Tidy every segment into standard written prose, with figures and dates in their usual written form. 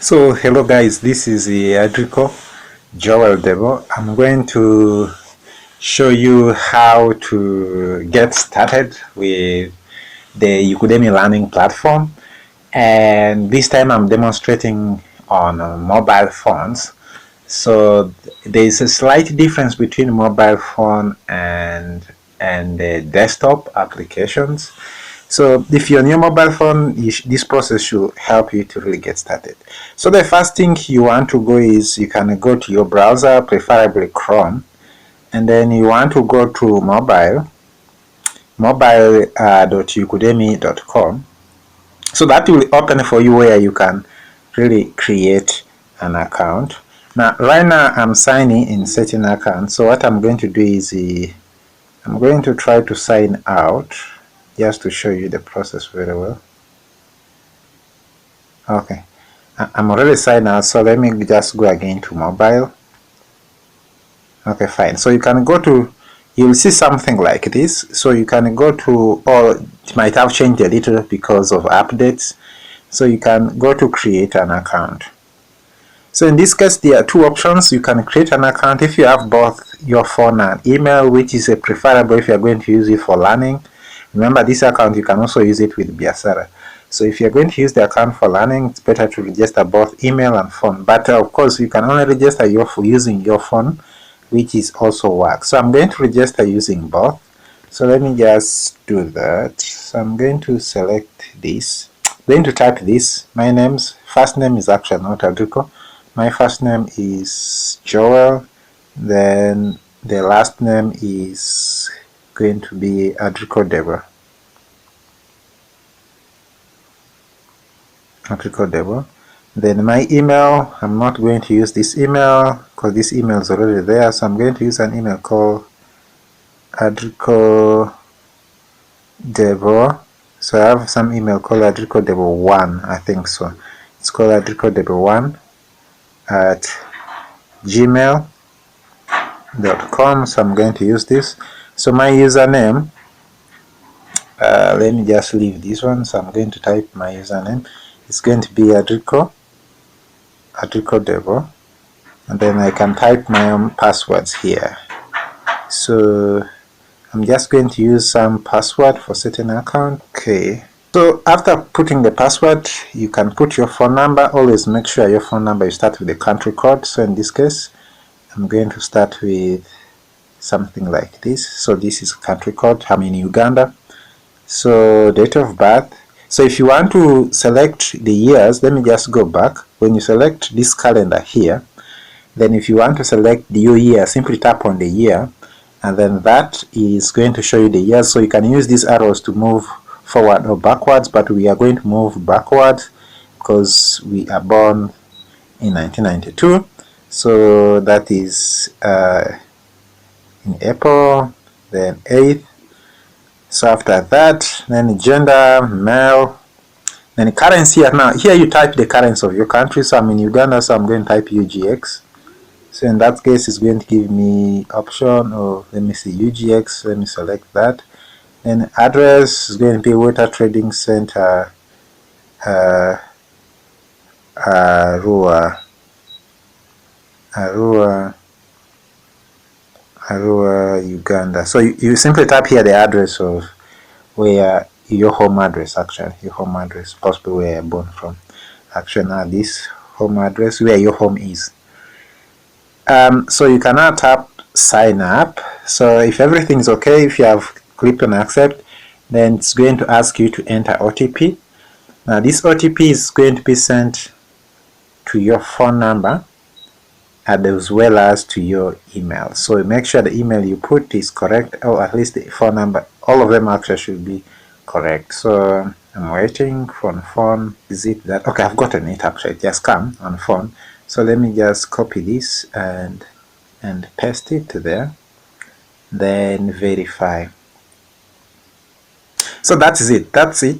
So hello guys, this is Adrico Joel Debo. I'm going to show you how to get started with the Yukudemy Learning platform, and this time I'm demonstrating on mobile phones. So there's a slight difference between mobile phone and desktop applications. So if you're on your mobile phone, this process should help you to really get started. So the first thing you want to go is you can go to your browser, preferably Chrome, and then you want to go to mobile.ukudemy.com. So that will open for you where you can really create an account. Now, right now I'm signing in setting account. So what I'm going to do is I'm going to try to sign out just to show you the process very well. Okay, I'm already signed out, so let me just go again to mobile. Okay, fine. So you can go to, you'll see something like this. So you can go to, or it might have changed a little because of updates. So you can go to create an account. So in this case, there are two options. You can create an account if you have both your phone and email, which is preferable if you're going to use it for learning. Remember, this account, you can also use it with Biasara. So if you're going to use the account for learning, it's better to register both email and phone. But of course, you can only register using your phone, which is also work. So I'm going to register using both. So let me just do that. So I'm going to select this. I'm going to type this. My first name is actually not Adrico. My first name is Joel. Then the last name is going to be Yukudemy. Then my email, I'm not going to use this email because this email is already there, so I'm going to use an email called Yukudemy. So I have some email called Yukudemy1, I think so. It's called Yukudemy1 at gmail.com. So I'm going to use this. So my username, let me just leave this one. So I'm going to type my username. It's going to be Yukudemy, and then I can type my own passwords here. So I'm just going to use some password for setting an account. Okay. So after putting the password, you can put your phone number. Always make sure your phone number, you start with the country code. So in this case, I'm going to start with something like this. So this is country code. I'm in Uganda. So date of birth. So if you want to select the years, let me just go back. When you select this calendar here, then if you want to select the year, simply tap on the year, and then that is going to show you the years. So you can use these arrows to move forward or backwards, but we are going to move backwards because we are born in 1992. So that is in April, then 8th. So after that, then gender, male, then currency. Now here you type the currency of your country. So I'm in Uganda, so I'm going to type UGX. So in that case, it's going to give me option, or let me see, UGX. Let me select that. Then address is going to be Water Trading Center, Arua, Uganda. So you simply type here the address of where your home address, actually, your home address, possibly where you're born from. Actually, now this home address, where your home is. So you can now tap sign up. So if everything is okay, if you have clicked on accept, then it's going to ask you to enter OTP. Now this OTP is going to be sent to your phone number as well as to your email. So make sure the email you put is correct, or at least the phone number, all of them actually should be correct. So I'm waiting for the phone. Is it that? Okay, I've gotten it actually. It just come on phone. So let me just copy this and paste it there, then verify. So that's it.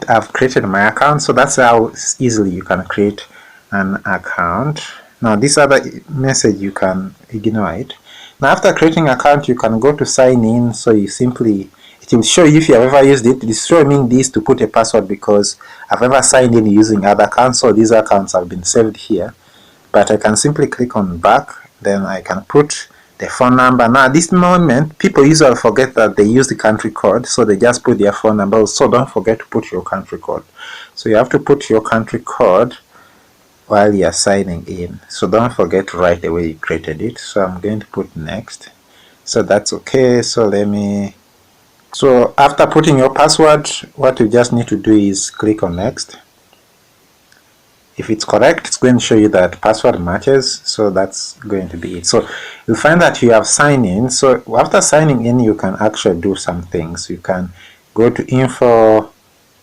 I've created my account. So that's how easily you can create an account. Now this other message, you can ignore it. Now after creating an account, you can go to sign in. So you simply, it it will show you if you have ever used it. It's showing me this to put a password because I've ever signed in using other accounts, so these accounts have been saved here. But I can simply click on back, then I can put the phone number. Now at this moment, people usually forget that they use the country code, so they just put their phone number. So don't forget to put your country code. So you have to put your country code while you're signing in. So don't forget right away you created it. So I'm going to put next. So that's okay. So after putting your password, what you just need to do is click on next. If it's correct, it's going to show you that password matches, so that's going to be it. So you'll find that you have signed in. So after signing in, you can actually do some things. You can go to info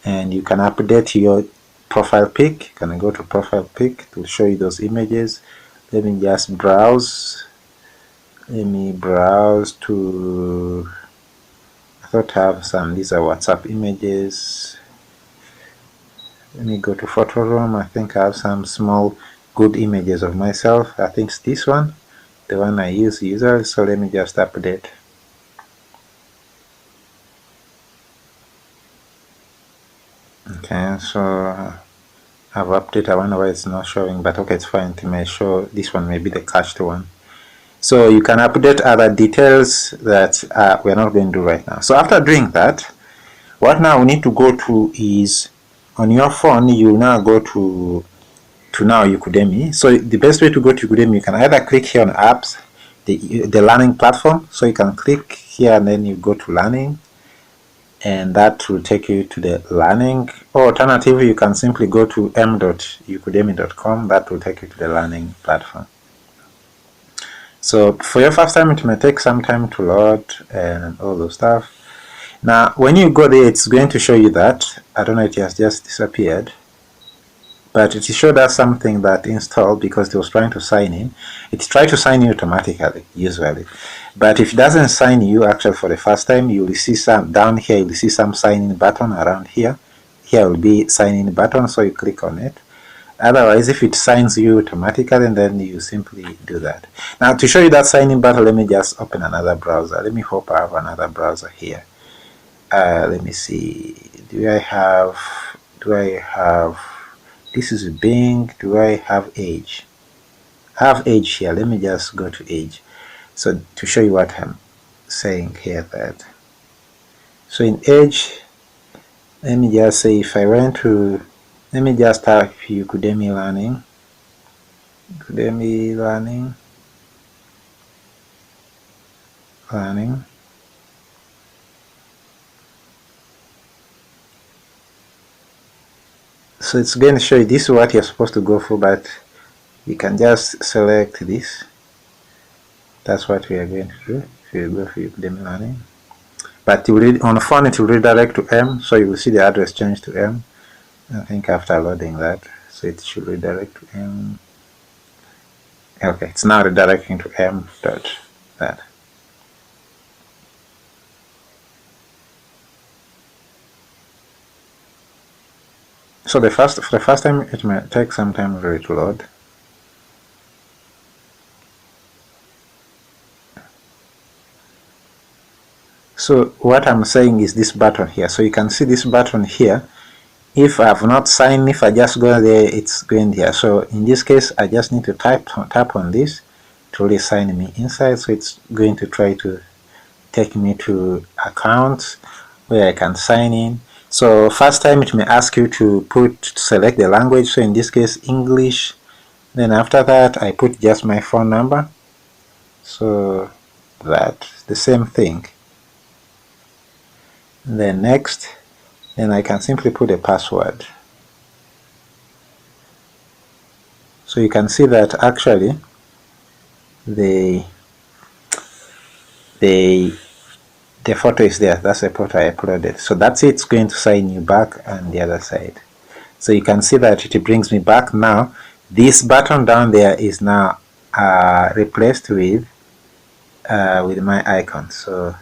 and you can update your profile pic. You can go to profile pic to show you those images. Let me just browse. Let me browse to, I thought I have some, these are WhatsApp images. Let me go to photo room. I think I have some small good images of myself. I think it's this one, the one I use usually. So let me just update. Okay, so I've updated. I wonder why it's not showing, but okay, it's fine. It may show. This one may be the cached one. So you can update other details that we're not going to do right now. So after doing that, what now we need to go to is, on your phone, you now go to now Yukudemy. So the best way to go to Yukudemy, you can either click here on apps, the learning platform. So you can click here and then you go to learning, and that will take you to the learning. Or alternatively, you can simply go to m.yukudemy.com. That will take you to the learning platform. So for your first time, it may take some time to load and all those stuff. Now, when you go there, it's going to show you that, I don't know, it has just disappeared, but it showed us something that installed because it was trying to sign in. It tried to sign you automatically, usually. But if it doesn't sign you, actually for the first time, you will see some, down here, you will see some sign in button around here. Here will be sign in button, so you click on it. Otherwise, if it signs you automatically, then you simply do that. Now, to show you that sign in button, let me just open another browser. Let me hope I have another browser here. Let me see, do I have, this is Bing, do I have Edge? I have Edge here. Let me just go to Edge. So to show you what I'm saying here, that, so in Edge, let me just say, if I went to, let me just type Yukudemy Learning, Yukudemy Learning, so it's going to show you this is what you're supposed to go for, but you can just select this. That's what we are going to do if you go for Yukudemy Learning. But you read on the phone, it will redirect to M, so you will see the address change to M. I think after loading that, so it should redirect to M. Okay, it's now redirecting to M dot that. So for the first time, it might take some time for it to load. So what I'm saying is this button here. So you can see this button here. If I have not signed, if I just go there, it's going here. So in this case, I just need to tap on this to really sign me inside. So it's going to try to take me to accounts where I can sign in. So first time it may ask you to select the language. So in this case, English. Then after that, I put just my phone number. So that's the same thing. And then next, then I can simply put a password. So you can see that actually the photo is there. That's the photo I uploaded. So that's it. It's going to sign you back on the other side. So you can see that it brings me back now. This button down there is now replaced with my icon. So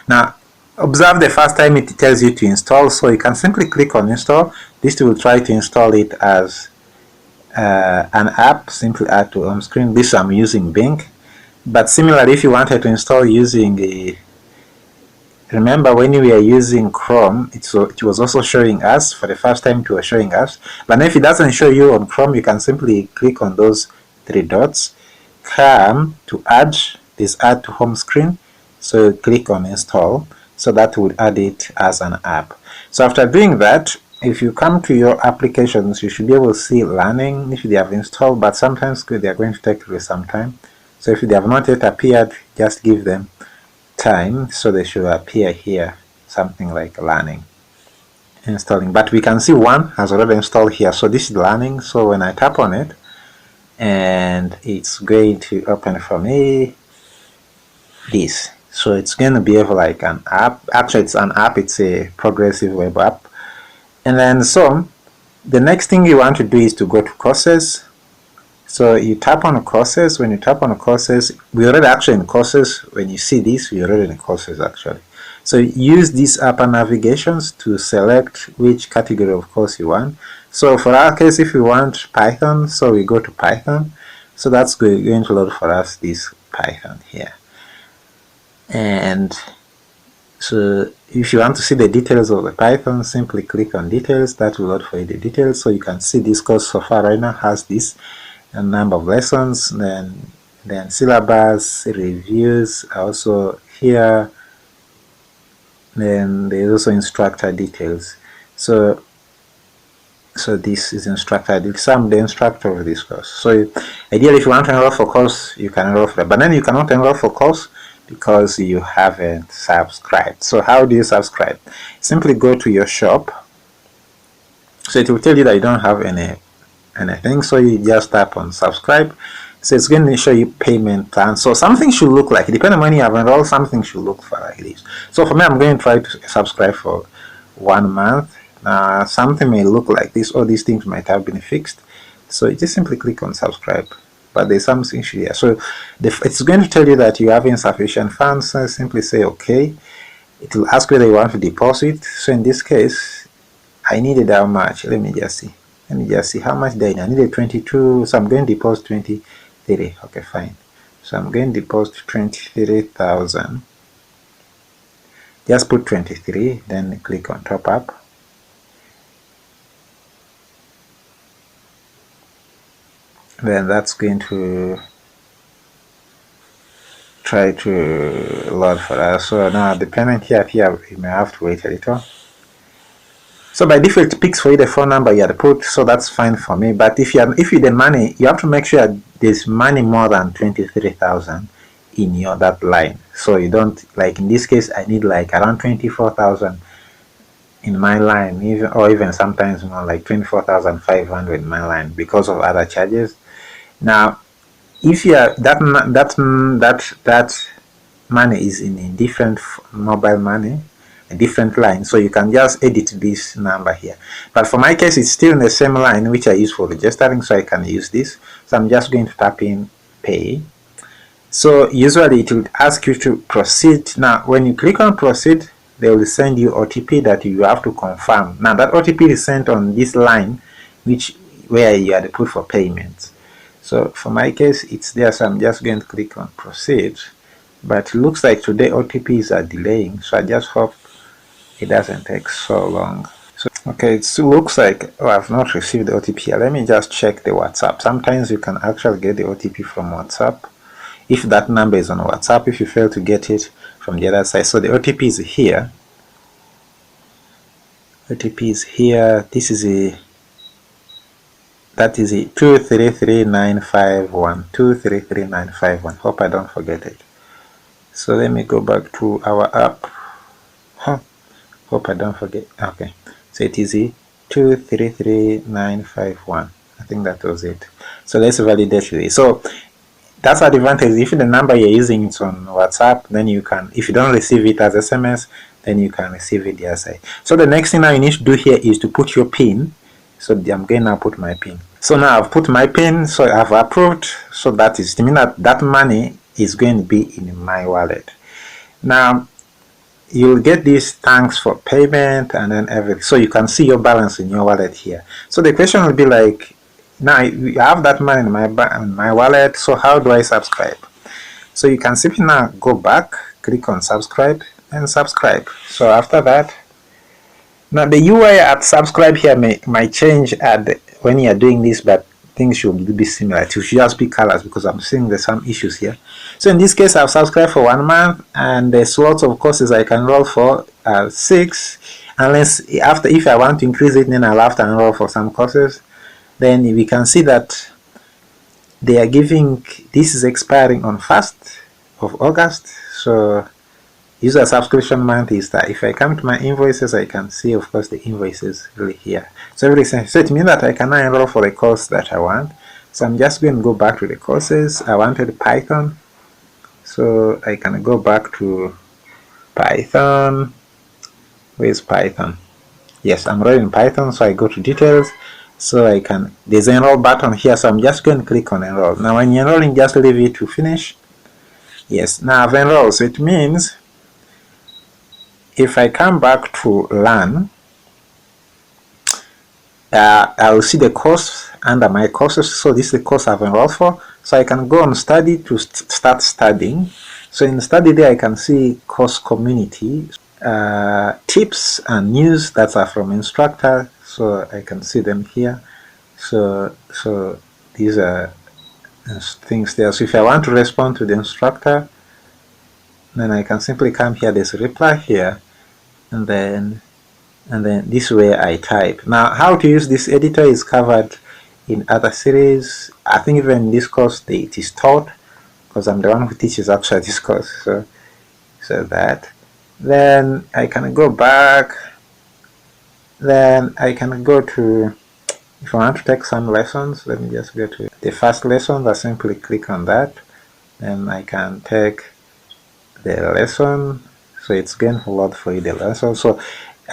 now observe the first time it tells you to install. So you can simply click on install. This will try to install it as an app. Simply add to home screen. This I'm using Bing. But similarly, if you wanted to install using remember when we are using Chrome, it was also showing us, for the first time it was showing us, but if it doesn't show you on Chrome, you can simply click on those three dots, come to add, this add to home screen, so click on install, so that would add it as an app. So after doing that, if you come to your applications, you should be able to see learning if they have installed, but sometimes they are going to take some time. So if they have not yet appeared, just give them time, so they should appear here, something like learning installing. But we can see one has already installed here, so this is learning. So when I tap on it, and it's going to open for me this, so it's going to behave like an app. Actually, it's an app, it's a progressive web app. And then so the next thing you want to do is to go to courses. So you tap on courses. When you tap on courses, we're already actually in courses. When you see this, we're already in courses actually. So use these upper navigations to select which category of course you want. So for our case, if we want Python, so we go to Python. So that's going to load for us this Python here. And so if you want to see the details of the Python, simply click on details. That will load for you the details. So you can see this course so far right now has this a number of lessons, then syllabus, reviews also here, then there's also instructor details. So this is instructor details. So I'm the instructor of this course. So ideally, if you want to enroll for course, you can enroll for that, but then you cannot enroll for course because you haven't subscribed. So how do you subscribe? Simply go to your shop. So it will tell you that you don't have anything, so you just tap on subscribe. So it's going to show you payment plan. So something should look like, depending on when you have enrolled, something should look for like this. So for me, I'm going to try to subscribe for 1 month. Something may look like this. All these things might have been fixed. So you just simply click on subscribe. But there's something here. So it's going to tell you that you have insufficient funds. So simply say okay. It will ask whether you want to deposit. So in this case, I needed how much? Let me just see how much did I needed 22. So I'm going to deposit 23. Okay, fine. So I'm going to deposit 23,000. Just put 23, then click on top up. Then that's going to try to load for us. So now the payment here, you may have to wait a little. So by default it picks for you the phone number you had put, so that's fine for me. But if you the money, you have to make sure there's money more than 23,000 in your that line. So you don't, like in this case I need like around 24,000 in my line, even sometimes more, like 24,500 in my line because of other charges. Now if you are that money is in a different mobile money, a different line, so you can just edit this number here. But for my case, it's still in the same line which I use for registering, so I can use this. So I'm just going to tap in pay. So usually it will ask you to proceed. Now when you click on proceed, they will send you OTP that you have to confirm. Now that OTP is sent on this line where you had to put for payment. So for my case, it's there, so I'm just going to click on proceed. But it looks like today OTPs are delaying, so I just hope it doesn't take so long. So okay, it looks like I've not received the OTP. Let me just check the WhatsApp. Sometimes you can actually get the OTP from WhatsApp if that number is on WhatsApp, if you fail to get it from the other side. So the OTP is here. OTP is here. That is 233951. 233951. Hope I don't forget it. So let me go back to our app. Hope I don't forget. Okay, so it is 233951. I think that was it. So let's validate it. So that's the advantage. If the number you're using is on WhatsApp, then you can, if you don't receive it as SMS, then you can receive it the other side. So the next thing now you need to do here is to put your PIN. So I'm going to now put my PIN. So now I've put my PIN, so I've approved. So that is to mean that money is going to be in my wallet. Now you'll get these thanks for payment and then everything. So you can see your balance in your wallet here. So the question will be like, now you have that money in my wallet, so how do I subscribe? So you can simply now go back, click on subscribe, and subscribe. So after that, now the UI at subscribe here might change when you are doing this, but things should be similar. It should just be colors because I'm seeing there's some issues here. So in this case, I've subscribed for 1 month, and there's lots of courses I can enroll for 6. Unless if I want to increase it, then I'll have to enroll for some courses. Then we can see that they are giving, this is expiring on 1st of August. So user subscription month is that. If I come to my invoices, I can see, of course, the invoices really here. So everything. So it means that I can now enroll for the course that I want. So I'm just going to go back to the courses. I wanted Python, so I can go back to Python. Where's Python? Yes, I'm running Python, so I go to details. So I can, there's an enroll button here, so I'm just going to click on enroll. Now when you're enrolling, just leave it to finish. Yes, now I've enrolled, so it means if I come back to learn, I will see the course under my courses. So this is the course I've enrolled for. So I can go on study to start studying. So in study there I can see course community, tips and news that are from instructor. So I can see them here. So these are things there. So if I want to respond to the instructor, then I can simply come here. There's a reply here, and then this way I type. Now how to use this editor is covered in other series. I think even in this course it is taught, because I'm the one who teaches actually this course. So that, then I can go back, then I can go to, if I want to take some lessons, let me just go to the first lesson. I simply click on that, and I can take the lesson. So it's going to load for you the lesson. So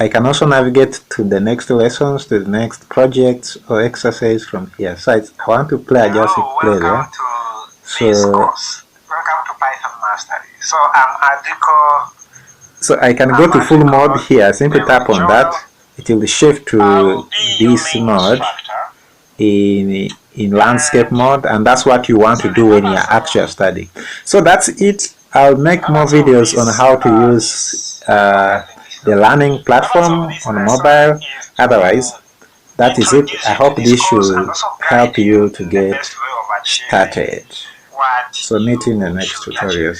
I can also navigate to the next lessons, to the next projects or exercise from here. So I want to play, I just play there. So welcome to Python Mastery. So I'm Adiko. So I can go to full mode here. Simply tap on that. It will shift to this mode in landscape mode, and that's what you want to do when you're actually studying. So that's it. I'll make more videos on how to use the learning platform on mobile. Otherwise, that is it. I hope this should help you to get started. So meet you in the next tutorial.